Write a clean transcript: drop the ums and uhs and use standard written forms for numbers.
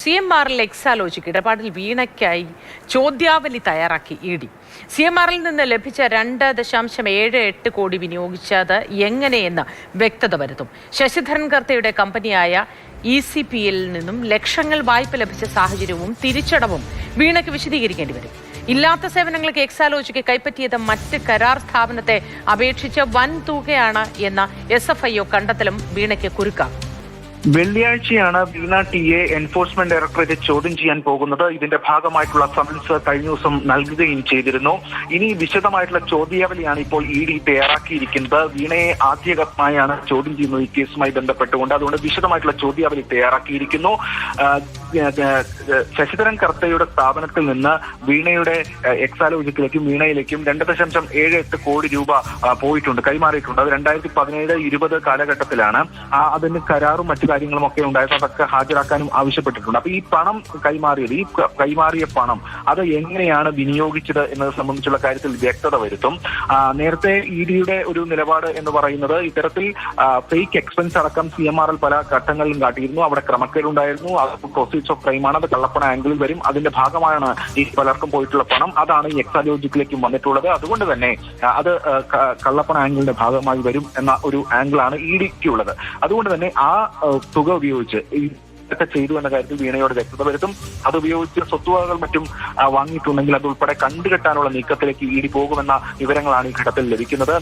CMRL Exalogic ഇടപാടിൽ വീണയ്ക്കായി ചോദ്യാവലി തയ്യാറാക്കി ED. CMRL നിന്ന് ലഭിച്ച 2.78 കോടി വിനിയോഗിച്ചത് എങ്ങനെയെന്ന് വ്യക്തത വരുത്തും. ശശിധരൻ കർത്തയുടെ കമ്പനിയായ ECPL നിന്നും ലക്ഷങ്ങൾ വായ്പ ലഭിച്ച സാഹചര്യവും തിരിച്ചടവും വീണയ്ക്ക് വിശദീകരിക്കേണ്ടി വരും. ഇല്ലാത്ത സേവനങ്ങൾക്ക് എക്സാലോജിക് കൈപ്പറ്റിയത് മറ്റ് കരാർ സ്ഥാപനത്തെ അപേക്ഷിച്ച് വൻ തുകയാണ് എന്ന SFIO കണ്ടെത്തലും വീണയ്ക്ക് കുരുക്കാം. വെള്ളിയാഴ്ചയാണ് വീണ ടിയെ എൻഫോഴ്സ്മെന്റ് ഡയറക്ടറേറ്റ് ചോദ്യം ചെയ്യാൻ പോകുന്നത്. ഇതിന്റെ ഭാഗമായിട്ടുള്ള സമൻസ് കഴിഞ്ഞ ദിവസം നൽകുകയും ചെയ്തിരുന്നു. ഇനി വിശദമായിട്ടുള്ള ചോദ്യാവലിയാണ് ഇപ്പോൾ ED തയ്യാറാക്കിയിരിക്കുന്നത്. വീണയെ ആദ്യഘട്ടമായാണ് ചോദ്യം ചെയ്യുന്നത് ഈ കേസുമായി ബന്ധപ്പെട്ടുകൊണ്ട്. അതുകൊണ്ട് വിശദമായിട്ടുള്ള ചോദ്യാവലി തയ്യാറാക്കിയിരിക്കുന്നു. ശശിധരൻ കർത്തയുടെ സ്ഥാപനത്തിൽ നിന്ന് വീണയുടെ എക്സാലോജിക്കിലേക്കും വീണയിലേക്കും 2.78 കോടി രൂപ പോയിട്ടുണ്ട്, കൈമാറിയിട്ടുണ്ട്. അത് 2017-20 കാലഘട്ടത്തിലാണ്. അതിന് കരാറും മറ്റു കാര്യങ്ങളും ഒക്കെ ഉണ്ടായത്. അതൊക്കെ ഹാജരാക്കാനും ആവശ്യപ്പെട്ടിട്ടുണ്ട്. അപ്പൊ ഈ പണം കൈമാറിയ പണം അത് എങ്ങനെയാണ് വിനിയോഗിച്ചത് എന്നത് സംബന്ധിച്ചുള്ള കാര്യത്തിൽ വ്യക്തത വരുത്തും. നേരത്തെ EDയുടെ ഒരു നിലപാട് എന്ന് പറയുന്നത് ഇത്തരത്തിൽ ഫേക്ക് എക്സ്പെൻസ് അടക്കം CMRL പല ഘട്ടങ്ങളിലും കാട്ടിയിരുന്നു. അവിടെ ക്രമക്കേടുണ്ടായിരുന്നു. അത് പ്രൊസീഡ്സ് ഓഫ് ക്രൈമാണ്. അത് കള്ളപ്പണ ആംഗിളിൽ വരും. അതിന്റെ ഭാഗമാണ് ഈ പലർക്കും പോയിട്ടുള്ള പണം. അതാണ് ഈ എക്സാലോജിക്കിലേക്കും വന്നിട്ടുള്ളത്. അതുകൊണ്ട് തന്നെ അത് കള്ളപ്പണ ആംഗിളിന്റെ ഭാഗമായി വരും എന്ന ഒരു ആംഗിളാണ് EDക്കുള്ളത്. അതുകൊണ്ട് തന്നെ ആ തുക ഉപയോഗിച്ച് ഒക്കെ ചെയ്തു എന്ന കാര്യത്തിൽ വീണയോട് വ്യക്തത വരുത്തും. അത് ഉപയോഗിച്ച് സ്വത്തുവകകൾ മറ്റും വാങ്ങിയിട്ടുണ്ടെങ്കിൽ അതുൾപ്പെടെ കണ്ടുകെട്ടാനുള്ള നീക്കത്തിലേക്ക് ED പോകുമെന്ന വിവരങ്ങളാണ് ഈ ഘട്ടത്തിൽ ലഭിക്കുന്നത്.